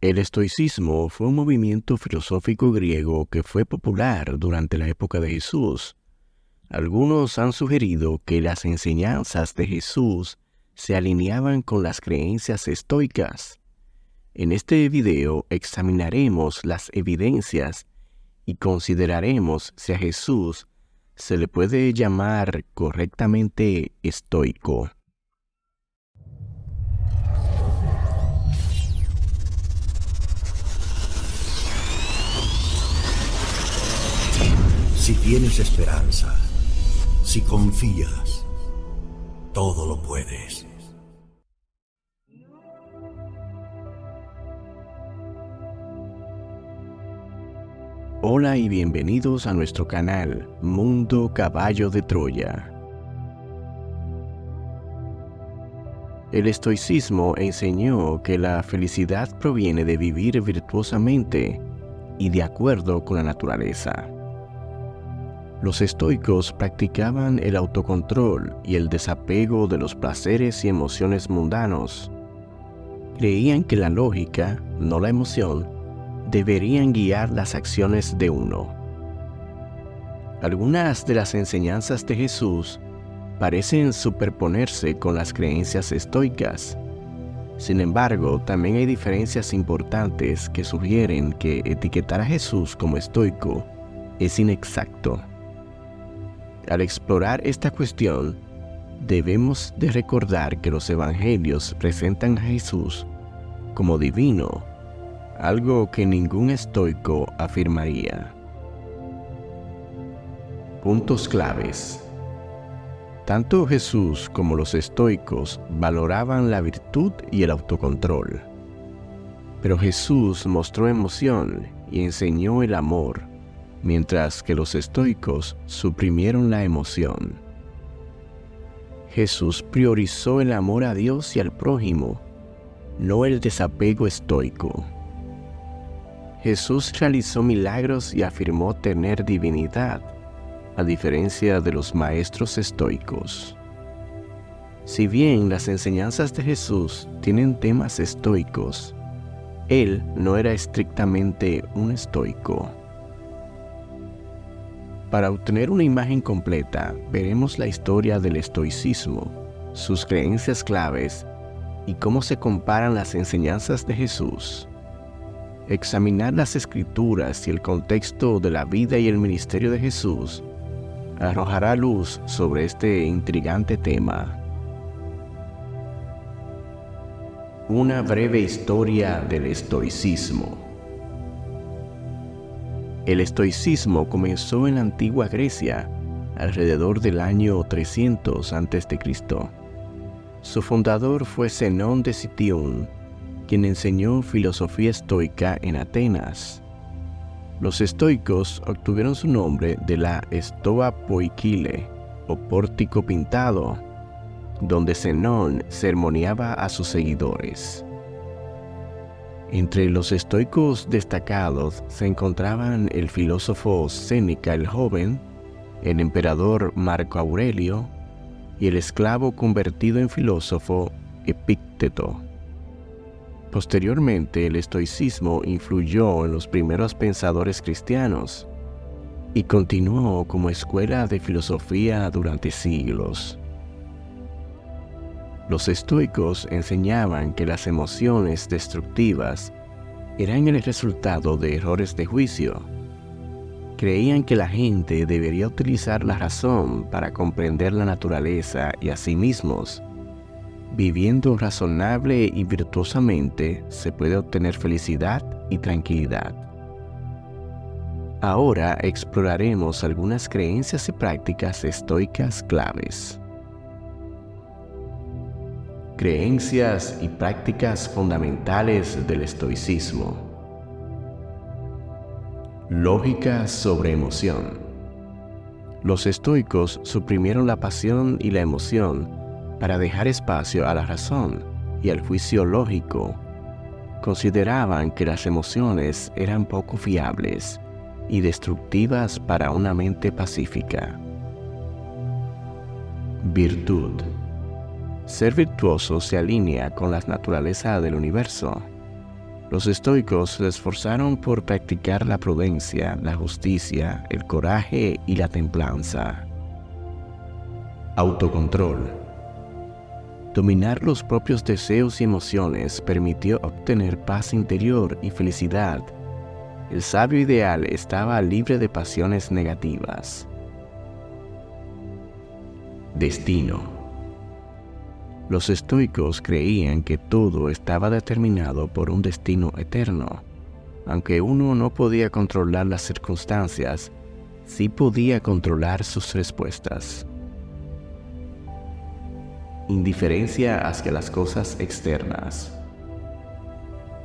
El estoicismo fue un movimiento filosófico griego que fue popular durante la época de Jesús. Algunos han sugerido que las enseñanzas de Jesús se alineaban con las creencias estoicas. En este video examinaremos las evidencias y consideraremos si a Jesús se le puede llamar correctamente estoico. Si tienes esperanza, si confías, todo lo puedes. Hola y bienvenidos a nuestro canal Mundo Caballo de Troya. El estoicismo enseñó que la felicidad proviene de vivir virtuosamente y de acuerdo con la naturaleza. Los estoicos practicaban el autocontrol y el desapego de los placeres y emociones mundanos. Creían que la lógica, no la emoción, deberían guiar las acciones de uno. Algunas de las enseñanzas de Jesús parecen superponerse con las creencias estoicas. Sin embargo, también hay diferencias importantes que sugieren que etiquetar a Jesús como estoico es inexacto. Al explorar esta cuestión, debemos de recordar que los evangelios presentan a Jesús como divino, algo que ningún estoico afirmaría. Puntos claves. Tanto Jesús como los estoicos valoraban la virtud y el autocontrol. Pero Jesús mostró emoción y enseñó el amor, mientras que los estoicos suprimieron la emoción. Jesús priorizó el amor a Dios y al prójimo, no el desapego estoico. Jesús realizó milagros y afirmó tener divinidad, a diferencia de los maestros estoicos. Si bien las enseñanzas de Jesús tienen temas estoicos, Él no era estrictamente un estoico. Para obtener una imagen completa, veremos la historia del estoicismo, sus creencias claves y cómo se comparan las enseñanzas de Jesús. Examinar las escrituras y el contexto de la vida y el ministerio de Jesús arrojará luz sobre este intrigante tema. Una breve historia del estoicismo. El estoicismo comenzó en la antigua Grecia, alrededor del año 300 a.C. Su fundador fue Zenón de Citión, quien enseñó filosofía estoica en Atenas. Los estoicos obtuvieron su nombre de la Stoa Poikile, o pórtico pintado, donde Zenón sermoneaba a sus seguidores. Entre los estoicos destacados se encontraban el filósofo Séneca el Joven, el emperador Marco Aurelio y el esclavo convertido en filósofo Epicteto. Posteriormente, el estoicismo influyó en los primeros pensadores cristianos y continuó como escuela de filosofía durante siglos. Los estoicos enseñaban que las emociones destructivas eran el resultado de errores de juicio. Creían que la gente debería utilizar la razón para comprender la naturaleza y a sí mismos. Viviendo razonable y virtuosamente se puede obtener felicidad y tranquilidad. Ahora exploraremos algunas creencias y prácticas estoicas claves. Creencias y prácticas fundamentales del estoicismo. Lógica sobre emoción. Los estoicos suprimieron la pasión y la emoción para dejar espacio a la razón y al juicio lógico. Consideraban que las emociones eran poco fiables y destructivas para una mente pacífica. Virtud. Ser virtuoso se alinea con la naturaleza del universo. Los estoicos se esforzaron por practicar la prudencia, la justicia, el coraje y la templanza. Autocontrol. Dominar los propios deseos y emociones permitió obtener paz interior y felicidad. El sabio ideal estaba libre de pasiones negativas. Destino. Los estoicos creían que todo estaba determinado por un destino eterno. Aunque uno no podía controlar las circunstancias, sí podía controlar sus respuestas. Indiferencia hacia las cosas externas.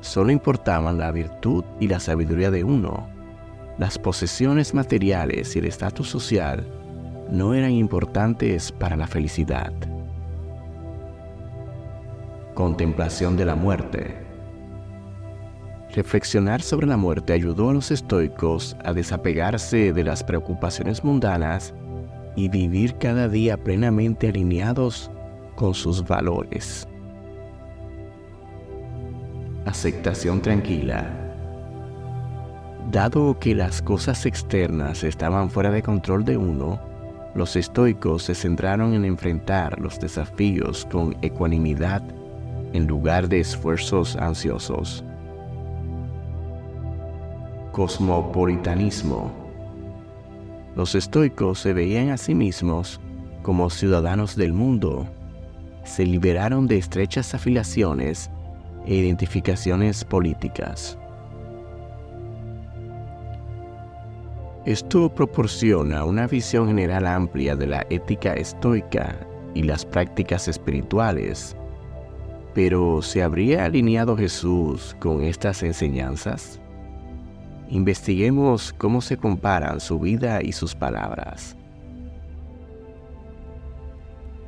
Solo importaban la virtud y la sabiduría de uno. Las posesiones materiales y el estatus social no eran importantes para la felicidad. Contemplación de la muerte. Reflexionar sobre la muerte ayudó a los estoicos a desapegarse de las preocupaciones mundanas y vivir cada día plenamente alineados con sus valores. Aceptación tranquila. Dado que las cosas externas estaban fuera de control de uno, los estoicos se centraron en enfrentar los desafíos con ecuanimidad en lugar de esfuerzos ansiosos. Cosmopolitanismo. Los estoicos se veían a sí mismos como ciudadanos del mundo. Se liberaron de estrechas afiliaciones e identificaciones políticas. Esto proporciona una visión general amplia de la ética estoica y las prácticas espirituales. Pero, ¿se habría alineado Jesús con estas enseñanzas? Investiguemos cómo se comparan su vida y sus palabras.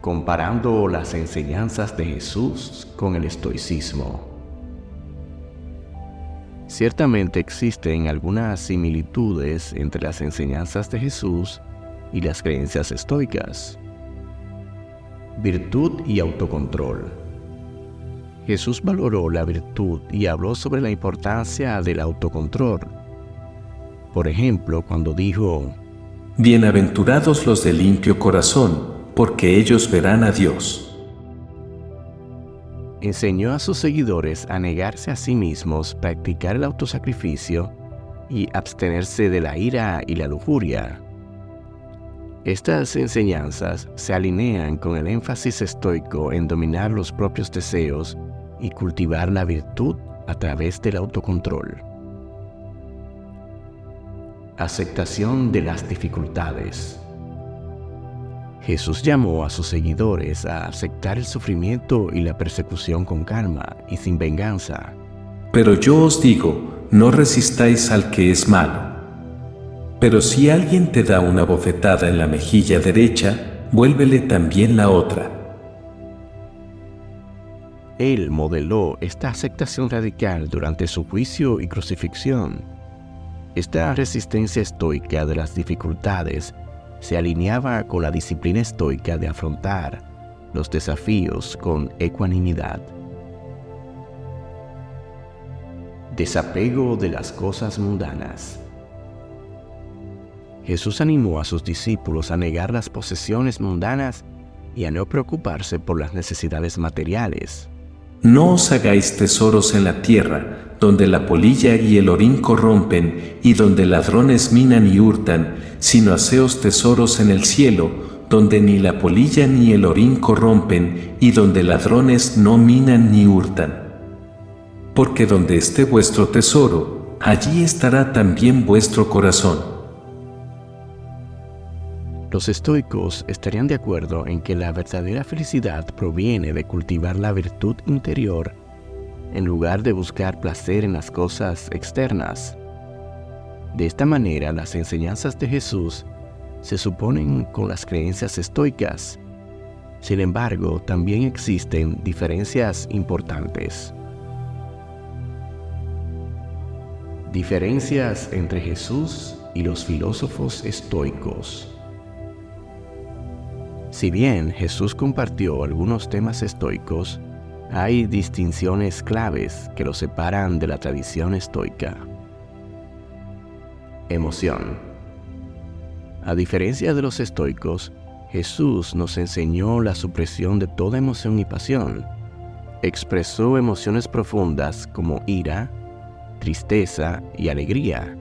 Comparando las enseñanzas de Jesús con el estoicismo. Ciertamente existen algunas similitudes entre las enseñanzas de Jesús y las creencias estoicas. Virtud y autocontrol. Jesús valoró la virtud y habló sobre la importancia del autocontrol. Por ejemplo, cuando dijo: Bienaventurados los de limpio corazón, porque ellos verán a Dios. Enseñó a sus seguidores a negarse a sí mismos, practicar el autosacrificio y abstenerse de la ira y la lujuria. Estas enseñanzas se alinean con el énfasis estoico en dominar los propios deseos y cultivar la virtud a través del autocontrol. Aceptación de las dificultades. Jesús llamó a sus seguidores a aceptar el sufrimiento y la persecución con calma y sin venganza. Pero yo os digo, no resistáis al que es malo. Pero si alguien te da una bofetada en la mejilla derecha, vuélvele también la otra. Él modeló esta aceptación radical durante su juicio y crucifixión. Esta resistencia estoica de las dificultades se alineaba con la disciplina estoica de afrontar los desafíos con ecuanimidad. Desapego de las cosas mundanas. Jesús animó a sus discípulos a negar las posesiones mundanas y a no preocuparse por las necesidades materiales. No os hagáis tesoros en la tierra, donde la polilla y el orín corrompen, y donde ladrones minan y hurtan, sino haceos tesoros en el cielo, donde ni la polilla ni el orín corrompen, y donde ladrones no minan ni hurtan. Porque donde esté vuestro tesoro, allí estará también vuestro corazón. Los estoicos estarían de acuerdo en que la verdadera felicidad proviene de cultivar la virtud interior en lugar de buscar placer en las cosas externas. De esta manera, las enseñanzas de Jesús se suponen con las creencias estoicas. Sin embargo, también existen diferencias importantes. Diferencias entre Jesús y los filósofos estoicos. Si bien Jesús compartió algunos temas estoicos, hay distinciones claves que lo separan de la tradición estoica. Emoción. A diferencia de los estoicos, Jesús nos enseñó la supresión de toda emoción y pasión. Expresó emociones profundas como ira, tristeza y alegría.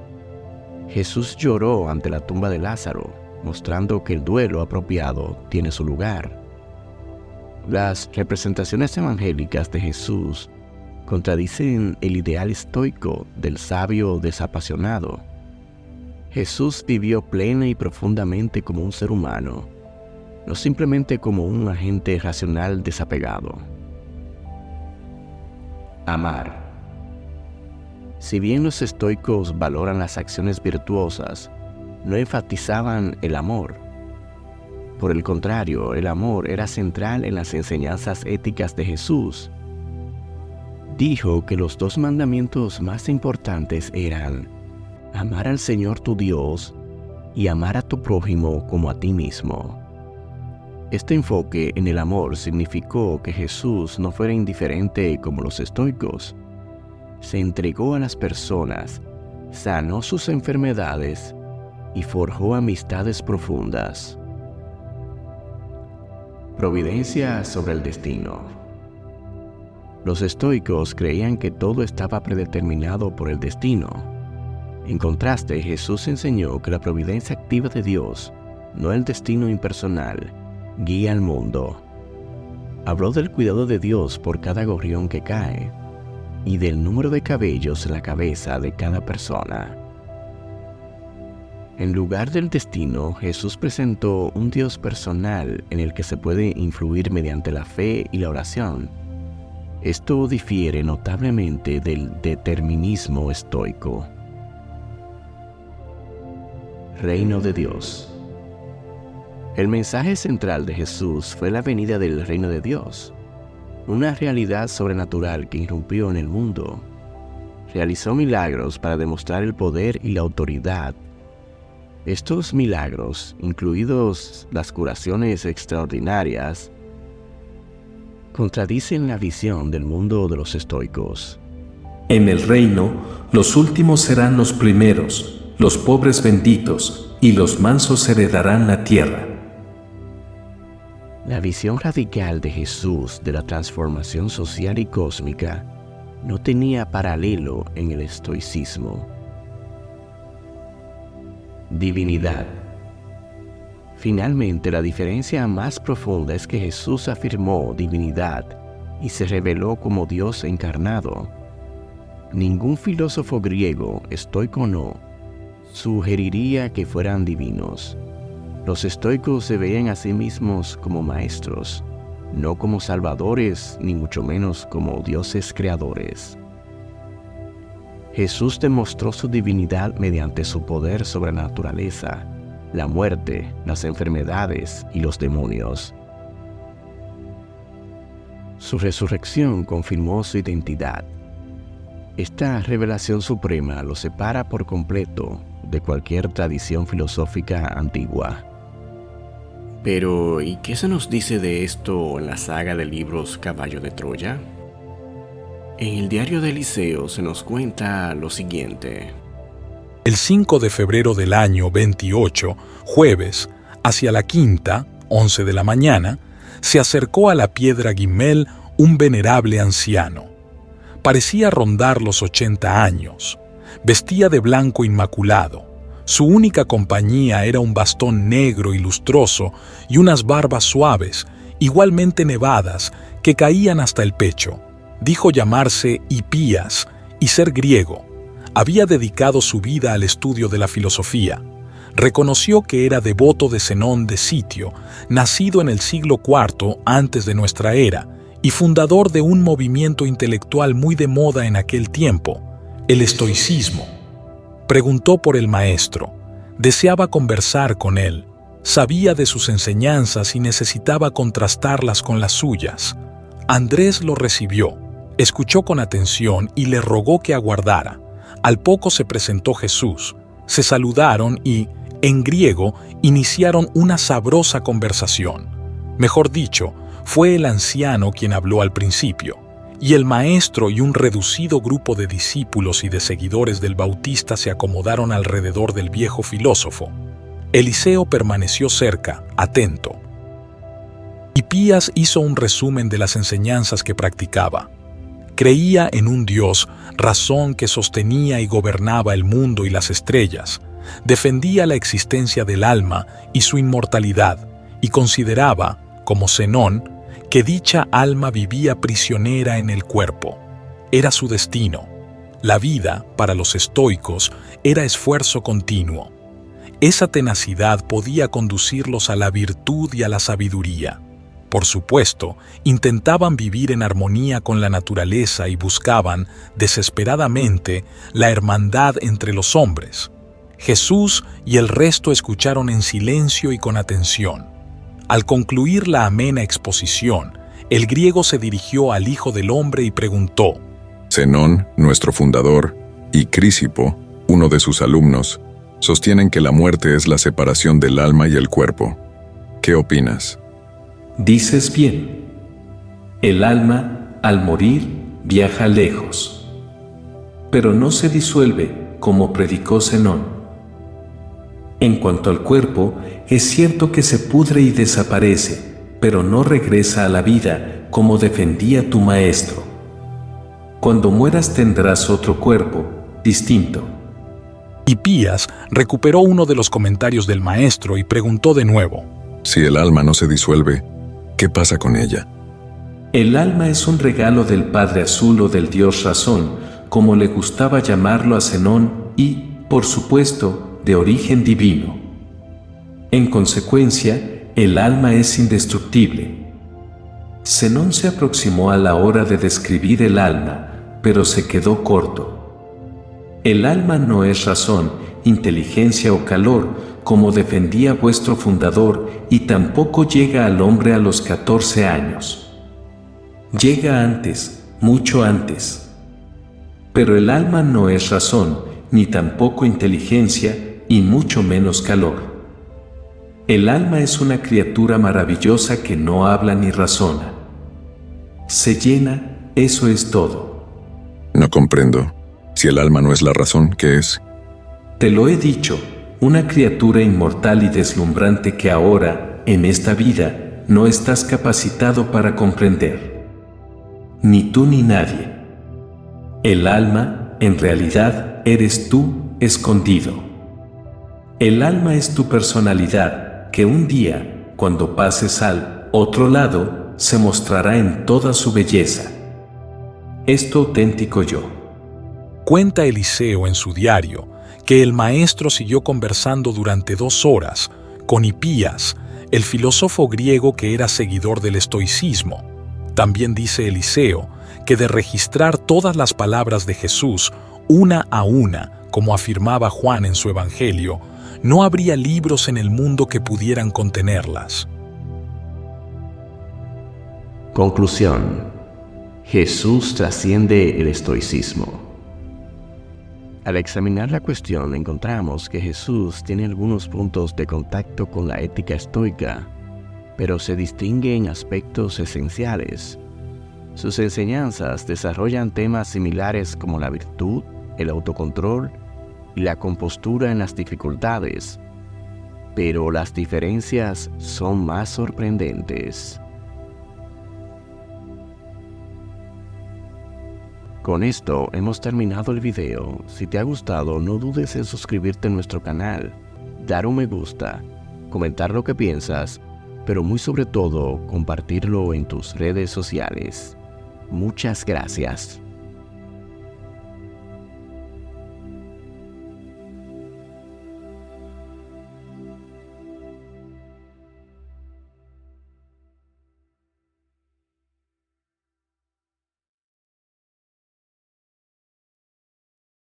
Jesús lloró ante la tumba de Lázaro, mostrando que el duelo apropiado tiene su lugar. Las representaciones evangélicas de Jesús contradicen el ideal estoico del sabio desapasionado. Jesús vivió plena y profundamente como un ser humano, no simplemente como un agente racional desapegado. Amar. Si bien los estoicos valoran las acciones virtuosas, no enfatizaban el amor. Por el contrario, el amor era central en las enseñanzas éticas de Jesús. Dijo que los 2 mandamientos más importantes eran amar al Señor tu Dios y amar a tu prójimo como a ti mismo. Este enfoque en el amor significó que Jesús no fuera indiferente como los estoicos. Se entregó a las personas, sanó sus enfermedades y forjó amistades profundas. Providencia sobre el destino. Los estoicos creían que todo estaba predeterminado por el destino. En contraste, Jesús enseñó que la providencia activa de Dios, no el destino impersonal, guía al mundo. Habló del cuidado de Dios por cada gorrión que cae y del número de cabellos en la cabeza de cada persona. En lugar del destino, Jesús presentó un Dios personal en el que se puede influir mediante la fe y la oración. Esto difiere notablemente del determinismo estoico. Reino de Dios. El mensaje central de Jesús fue la venida del reino de Dios, una realidad sobrenatural que irrumpió en el mundo. Realizó milagros para demostrar el poder y la autoridad. Estos milagros, incluidos las curaciones extraordinarias, contradicen la visión del mundo de los estoicos. En el reino, los últimos serán los primeros, los pobres benditos, y los mansos heredarán la tierra. La visión radical de Jesús de la transformación social y cósmica no tenía paralelo en el estoicismo. Divinidad. Finalmente, la diferencia más profunda es que Jesús afirmó divinidad y se reveló como Dios encarnado. Ningún filósofo griego, estoico o no, sugeriría que fueran divinos. Los estoicos se veían a sí mismos como maestros, no como salvadores, ni mucho menos como dioses creadores. Jesús demostró su divinidad mediante su poder sobre la naturaleza, la muerte, las enfermedades y los demonios. Su resurrección confirmó su identidad. Esta revelación suprema lo separa por completo de cualquier tradición filosófica antigua. Pero, ¿y qué se nos dice de esto en la saga de libros Caballo de Troya? En el diario de Eliseo se nos cuenta lo siguiente. El 5 de febrero del año 28, jueves, hacia la quinta, 11 de la mañana, se acercó a la piedra Gimel un venerable anciano. Parecía rondar los 80 años. Vestía de blanco inmaculado. Su única compañía era un bastón negro y lustroso y unas barbas suaves, igualmente nevadas, que caían hasta el pecho. Dijo llamarse Hipías y ser griego. Había dedicado su vida al estudio de la filosofía. Reconoció que era devoto de Zenón de Sitio, nacido en el siglo IV antes de nuestra era y fundador de un movimiento intelectual muy de moda en aquel tiempo, el estoicismo. Preguntó por el maestro. Deseaba conversar con él. Sabía de sus enseñanzas y necesitaba contrastarlas con las suyas. Andrés lo recibió, escuchó con atención y le rogó que aguardara. Al poco se presentó Jesús. Se saludaron y, en griego, iniciaron una sabrosa conversación. Mejor dicho, Fue el anciano quien habló al principio, y el maestro y un reducido grupo de discípulos y de seguidores del Bautista se acomodaron alrededor del viejo filósofo. Eliseo permaneció cerca, atento. Hipías hizo un resumen de las enseñanzas que practicaba. Creía en un Dios, razón que sostenía y gobernaba el mundo y las estrellas. Defendía la existencia del alma y su inmortalidad, y consideraba, como Zenón, que dicha alma vivía prisionera en el cuerpo. Era su destino. La vida, para los estoicos, era esfuerzo continuo. Esa tenacidad podía conducirlos a la virtud y a la sabiduría. Por supuesto, intentaban vivir en armonía con la naturaleza y buscaban, desesperadamente, la hermandad entre los hombres. Jesús y el resto escucharon en silencio y con atención. Al concluir la amena exposición, el griego se dirigió al Hijo del Hombre y preguntó: Zenón, nuestro fundador, y Crisipo, uno de sus alumnos, sostienen que la muerte es la separación del alma y el cuerpo. ¿Qué opinas? Dices bien. El alma, al morir, viaja lejos. Pero no se disuelve, como predicó Zenón. En cuanto al cuerpo, es cierto que se pudre y desaparece, pero no regresa a la vida, como defendía tu maestro. Cuando mueras tendrás otro cuerpo, distinto. Hipías recuperó uno de los comentarios del maestro y preguntó de nuevo: Si el alma no se disuelve, ¿qué pasa con ella? El alma es un regalo del Padre Azul o del Dios Razón, como le gustaba llamarlo a Zenón, y, por supuesto, de origen divino. En consecuencia, el alma es indestructible. Zenón se aproximó a la hora de describir el alma, pero se quedó corto. El alma no es razón, inteligencia o calor, como defendía vuestro fundador, y tampoco llega al hombre a los 14 años. Llega antes, mucho antes. Pero el alma no es razón, ni tampoco inteligencia, y mucho menos calor. El alma es una criatura maravillosa que no habla ni razona. Se llena, eso es todo. No comprendo. Si el alma no es la razón, ¿qué es? Te lo he dicho, una criatura inmortal y deslumbrante que ahora, en esta vida, no estás capacitado para comprender. Ni tú ni nadie. El alma, en realidad, eres tú, escondido. El alma es tu personalidad, que un día, cuando pases al otro lado, se mostrará en toda su belleza. Es tu auténtico yo. Cuenta Eliseo en su diario que el maestro siguió conversando durante 2 horas con Hipías, el filósofo griego que era seguidor del estoicismo. También dice Eliseo que de registrar todas las palabras de Jesús, una a una, como afirmaba Juan en su Evangelio, no habría libros en el mundo que pudieran contenerlas. Conclusión. Jesús trasciende el estoicismo. Al examinar la cuestión encontramos que Jesús tiene algunos puntos de contacto con la ética estoica, pero se distingue en aspectos esenciales. Sus enseñanzas desarrollan temas similares como la virtud, el autocontrol y la compostura en las dificultades, pero las diferencias son más sorprendentes. Con esto hemos terminado el video. Si te ha gustado, no dudes en suscribirte a nuestro canal, dar un me gusta, comentar lo que piensas, pero muy sobre todo, compartirlo en tus redes sociales. Muchas gracias.